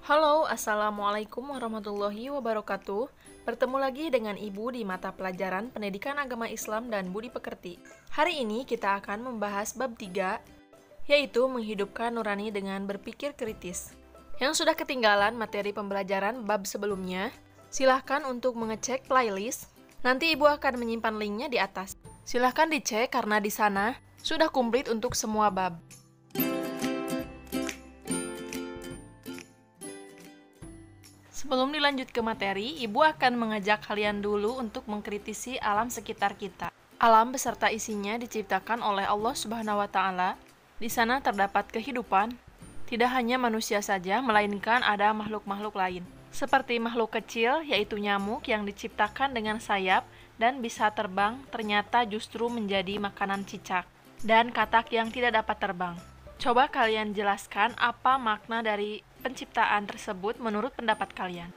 Halo, Assalamualaikum warahmatullahi wabarakatuh. Bertemu lagi dengan Ibu di mata pelajaran Pendidikan Agama Islam dan Budi Pekerti. Hari ini kita akan membahas bab 3, yaitu menghidupkan nurani dengan berpikir kritis. Yang sudah ketinggalan materi pembelajaran bab sebelumnya, silahkan untuk mengecek playlist. Nanti Ibu akan menyimpan linknya di atas. Silahkan dicek karena di sana sudah komplit untuk semua bab. Sebelum dilanjut ke materi, Ibu akan mengajak kalian dulu untuk mengkritisi alam sekitar kita. Alam beserta isinya diciptakan oleh Allah Subhanahu wa Ta'ala. Di sana terdapat kehidupan, tidak hanya manusia saja, melainkan ada makhluk-makhluk lain. Seperti makhluk kecil, yaitu nyamuk yang diciptakan dengan sayap dan bisa terbang, ternyata justru menjadi makanan cicak. Dan katak yang tidak dapat terbang. Coba kalian jelaskan apa makna dari penciptaan tersebut menurut pendapat kalian.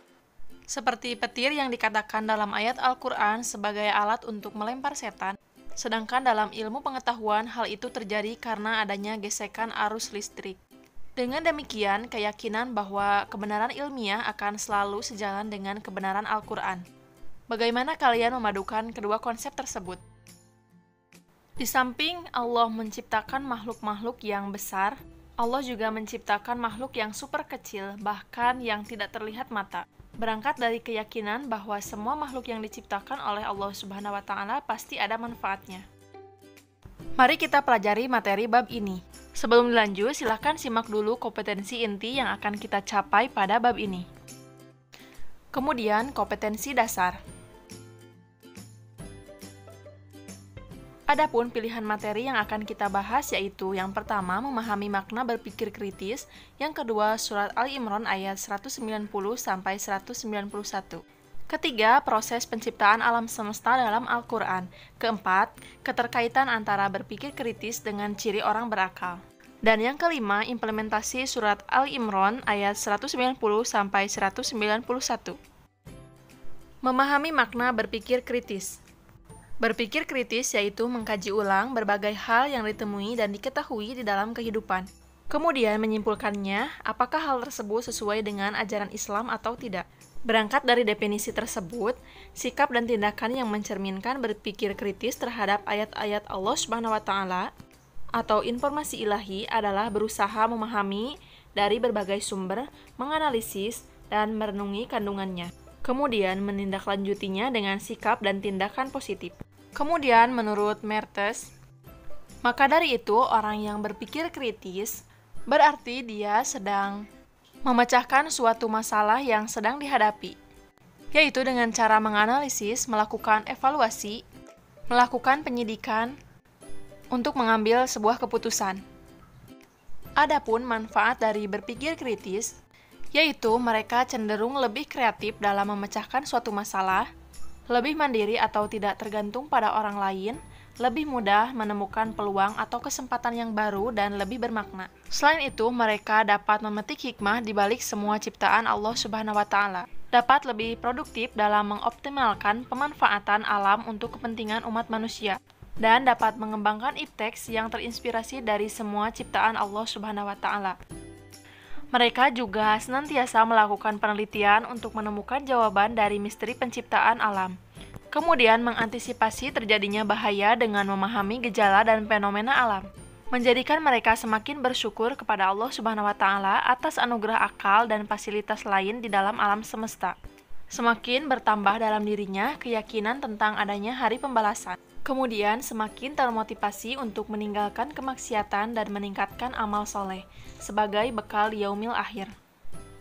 Seperti petir yang dikatakan dalam ayat Al-Quran sebagai alat untuk melempar setan, sedangkan dalam ilmu pengetahuan hal itu terjadi karena adanya gesekan arus listrik. Dengan demikian, keyakinan bahwa kebenaran ilmiah akan selalu sejalan dengan kebenaran Al-Quran. Bagaimana kalian memadukan kedua konsep tersebut? Di samping Allah menciptakan makhluk-makhluk yang besar, Allah juga menciptakan makhluk yang super kecil, bahkan yang tidak terlihat mata. Berangkat dari keyakinan bahwa semua makhluk yang diciptakan oleh Allah Subhanahu wa Ta'ala pasti ada manfaatnya. Mari kita pelajari materi bab ini. Sebelum dilanjut, silakan simak dulu kompetensi inti yang akan kita capai pada bab ini. Kemudian, kompetensi dasar. Adapun pilihan materi yang akan kita bahas yaitu yang pertama memahami makna berpikir kritis, yang kedua surat Ali Imran ayat 190 sampai 191. Ketiga, proses penciptaan alam semesta dalam Al-Qur'an. Keempat, keterkaitan antara berpikir kritis dengan ciri orang berakal. Dan yang kelima, implementasi surat Ali Imran ayat 190 sampai 191. Memahami makna berpikir kritis. Berpikir kritis yaitu mengkaji ulang berbagai hal yang ditemui dan diketahui di dalam kehidupan. Kemudian menyimpulkannya, apakah hal tersebut sesuai dengan ajaran Islam atau tidak. Berangkat dari definisi tersebut, sikap dan tindakan yang mencerminkan berpikir kritis terhadap ayat-ayat Allah Subhanahu wa Ta'ala atau informasi ilahi adalah berusaha memahami dari berbagai sumber, menganalisis, dan merenungi kandungannya. Kemudian menindaklanjutinya dengan sikap dan tindakan positif. Kemudian menurut Mertes, maka dari itu orang yang berpikir kritis berarti dia sedang memecahkan suatu masalah yang sedang dihadapi, yaitu dengan cara menganalisis, melakukan evaluasi, melakukan penyidikan untuk mengambil sebuah keputusan. Adapun manfaat dari berpikir kritis, yaitu mereka cenderung lebih kreatif dalam memecahkan suatu masalah, lebih mandiri atau tidak tergantung pada orang lain, lebih mudah menemukan peluang atau kesempatan yang baru dan lebih bermakna. Selain itu, mereka dapat memetik hikmah di balik semua ciptaan Allah Subhanahu wa Ta'ala, dapat lebih produktif dalam mengoptimalkan pemanfaatan alam untuk kepentingan umat manusia, dan dapat mengembangkan ipteks yang terinspirasi dari semua ciptaan Allah Subhanahu wa Ta'ala. Mereka juga senantiasa melakukan penelitian untuk menemukan jawaban dari misteri penciptaan alam. Kemudian mengantisipasi terjadinya bahaya dengan memahami gejala dan fenomena alam. Menjadikan mereka semakin bersyukur kepada Allah Subhanahu wa Ta'ala atas anugerah akal dan fasilitas lain di dalam alam semesta. Semakin bertambah dalam dirinya keyakinan tentang adanya hari pembalasan. Kemudian semakin termotivasi untuk meninggalkan kemaksiatan dan meningkatkan amal soleh sebagai bekal di yaumil akhir.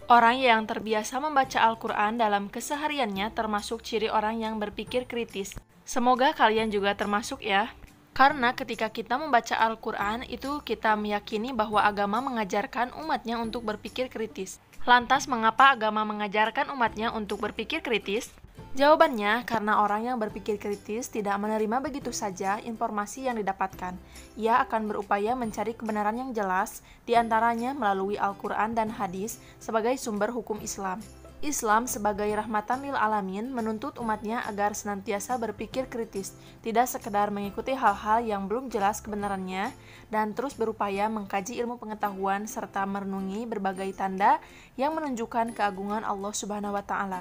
Orang yang terbiasa membaca Al-Quran dalam kesehariannya termasuk ciri orang yang berpikir kritis. Semoga kalian juga termasuk ya. Karena ketika kita membaca Al-Quran itu kita meyakini bahwa agama mengajarkan umatnya untuk berpikir kritis. Lantas mengapa agama mengajarkan umatnya untuk berpikir kritis? Jawabannya, karena orang yang berpikir kritis tidak menerima begitu saja informasi yang didapatkan. Ia akan berupaya mencari kebenaran yang jelas, diantaranya melalui Al-Quran dan hadis sebagai sumber hukum Islam. Islam sebagai rahmatan lil alamin menuntut umatnya agar senantiasa berpikir kritis, tidak sekedar mengikuti hal-hal yang belum jelas kebenarannya, dan terus berupaya mengkaji ilmu pengetahuan serta merenungi berbagai tanda yang menunjukkan keagungan Allah Subhanahu wa Ta'ala.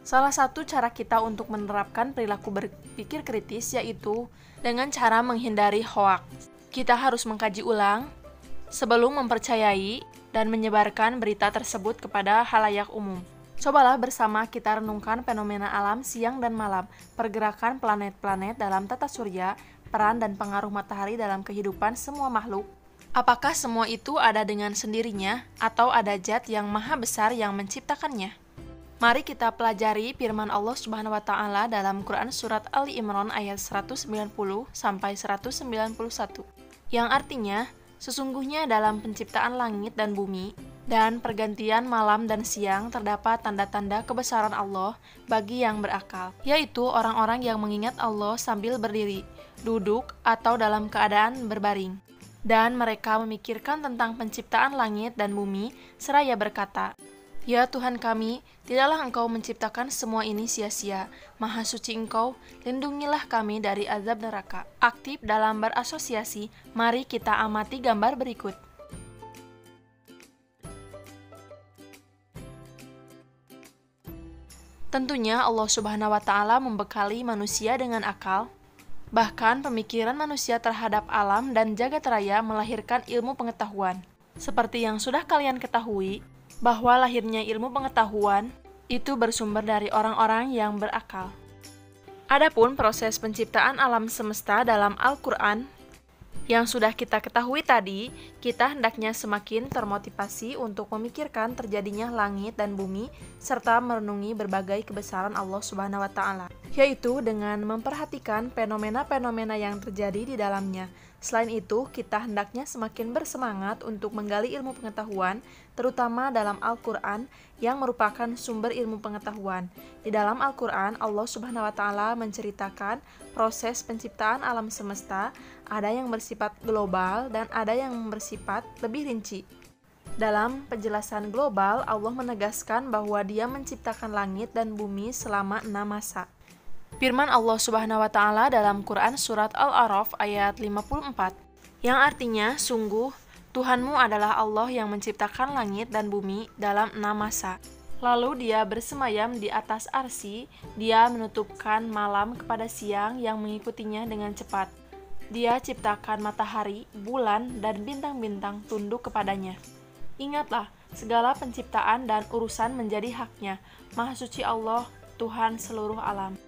Salah satu cara kita untuk menerapkan perilaku berpikir kritis yaitu dengan cara menghindari hoaks. Kita harus mengkaji ulang sebelum mempercayai dan menyebarkan berita tersebut kepada halayak umum. Cobalah bersama kita renungkan fenomena alam siang dan malam, pergerakan planet-planet dalam tata surya, peran dan pengaruh matahari dalam kehidupan semua makhluk. Apakah semua itu ada dengan sendirinya atau ada zat yang maha besar yang menciptakannya? Mari kita pelajari firman Allah Subhanahu wa Ta'ala dalam Quran surat Ali Imran ayat 190 sampai 191, yang artinya, sesungguhnya dalam penciptaan langit dan bumi dan pergantian malam dan siang terdapat tanda-tanda kebesaran Allah bagi yang berakal, yaitu orang-orang yang mengingat Allah sambil berdiri, duduk, atau dalam keadaan berbaring. Dan mereka memikirkan tentang penciptaan langit dan bumi, seraya berkata, "Ya Tuhan kami, tidaklah Engkau menciptakan semua ini sia-sia. Maha suci Engkau, lindungilah kami dari azab neraka." Aktif dalam berasosiasi, mari kita amati gambar berikut. Tentunya Allah Subhanahu wa Ta'ala membekali manusia dengan akal. Bahkan pemikiran manusia terhadap alam dan jagat raya melahirkan ilmu pengetahuan. Seperti yang sudah kalian ketahui, bahwa lahirnya ilmu pengetahuan itu bersumber dari orang-orang yang berakal. Adapun proses penciptaan alam semesta dalam Al-Quran yang sudah kita ketahui tadi, kita hendaknya semakin termotivasi untuk memikirkan terjadinya langit dan bumi serta merenungi berbagai kebesaran Allah Subhanahu wa Ta'ala, yaitu dengan memperhatikan fenomena-fenomena yang terjadi di dalamnya. Selain itu, kita hendaknya semakin bersemangat untuk menggali ilmu pengetahuan, terutama dalam Al-Quran yang merupakan sumber ilmu pengetahuan. Di dalam Al-Quran, Allah Subhanahu wa Ta'ala menceritakan proses penciptaan alam semesta, ada yang bersifat global dan ada yang bersifat lebih rinci. Dalam penjelasan global, Allah menegaskan bahwa Dia menciptakan langit dan bumi selama 6 masa. Firman Allah Subhanahu wa Ta'ala dalam Quran surat Al-A'raf ayat 54, yang artinya, sungguh Tuhanmu adalah Allah yang menciptakan langit dan bumi dalam 6 masa. Lalu Dia bersemayam di atas arsy, Dia menutupkan malam kepada siang yang mengikutinya dengan cepat. Dia ciptakan matahari, bulan, dan bintang-bintang tunduk kepadanya. Ingatlah, segala penciptaan dan urusan menjadi haknya. Maha suci Allah, Tuhan seluruh alam.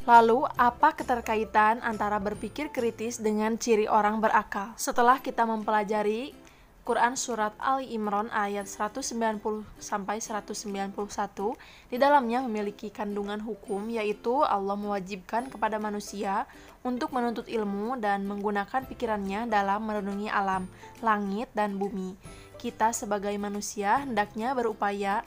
Lalu, apa keterkaitan antara berpikir kritis dengan ciri orang berakal? Setelah kita mempelajari Quran Surat Ali Imran ayat 190-191, di dalamnya memiliki kandungan hukum, yaitu Allah mewajibkan kepada manusia untuk menuntut ilmu dan menggunakan pikirannya dalam merenungi alam, langit, dan bumi. Kita sebagai manusia hendaknya berupaya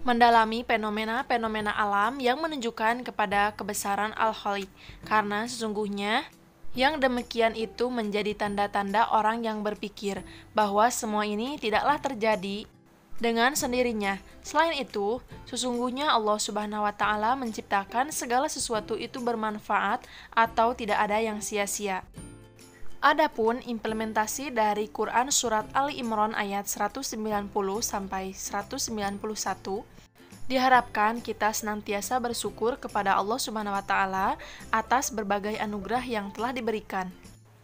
mendalami fenomena-fenomena alam yang menunjukkan kepada kebesaran Al-Khaliq, karena sesungguhnya yang demikian itu menjadi tanda-tanda orang yang berpikir bahwa semua ini tidaklah terjadi dengan sendirinya. Selain itu, sesungguhnya Allah Subhanahu wa Ta'ala menciptakan segala sesuatu itu bermanfaat atau tidak ada yang sia-sia. Adapun implementasi dari Quran Surat Ali Imran ayat 190-191, diharapkan kita senantiasa bersyukur kepada Allah Subhanahu wa Ta'ala atas berbagai anugerah yang telah diberikan.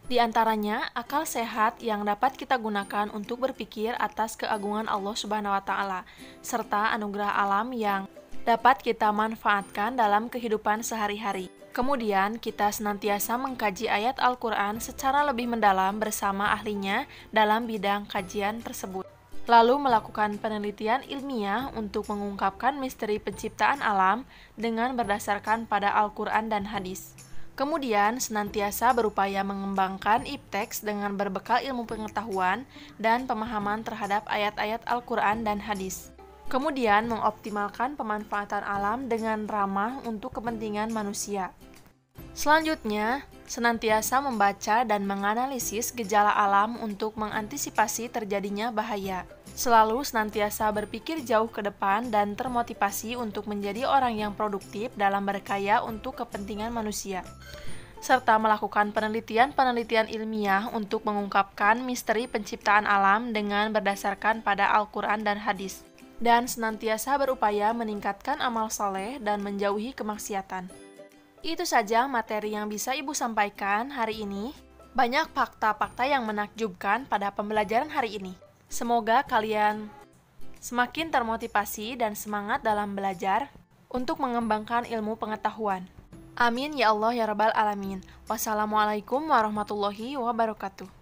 Di antaranya, akal sehat yang dapat kita gunakan untuk berpikir atas keagungan Allah Subhanahu wa Ta'ala, serta anugerah alam yang dapat kita manfaatkan dalam kehidupan sehari-hari. Kemudian, kita senantiasa mengkaji ayat Al-Quran secara lebih mendalam bersama ahlinya dalam bidang kajian tersebut. Lalu melakukan penelitian ilmiah untuk mengungkapkan misteri penciptaan alam dengan berdasarkan pada Al-Quran dan hadis. Kemudian, senantiasa berupaya mengembangkan ipteks dengan berbekal ilmu pengetahuan dan pemahaman terhadap ayat-ayat Al-Quran dan hadis. Kemudian, mengoptimalkan pemanfaatan alam dengan ramah untuk kepentingan manusia. Selanjutnya, senantiasa membaca dan menganalisis gejala alam untuk mengantisipasi terjadinya bahaya. Selalu senantiasa berpikir jauh ke depan dan termotivasi untuk menjadi orang yang produktif dalam berkarya untuk kepentingan manusia, serta melakukan penelitian-penelitian ilmiah untuk mengungkapkan misteri penciptaan alam dengan berdasarkan pada Al-Quran dan hadis, dan senantiasa berupaya meningkatkan amal soleh dan menjauhi kemaksiatan. Itu saja materi yang bisa Ibu sampaikan hari ini. Banyak fakta-fakta yang menakjubkan pada pembelajaran hari ini. Semoga kalian semakin termotivasi dan semangat dalam belajar untuk mengembangkan ilmu pengetahuan. Amin ya Allah ya Rabbal Alamin. Wassalamualaikum warahmatullahi wabarakatuh.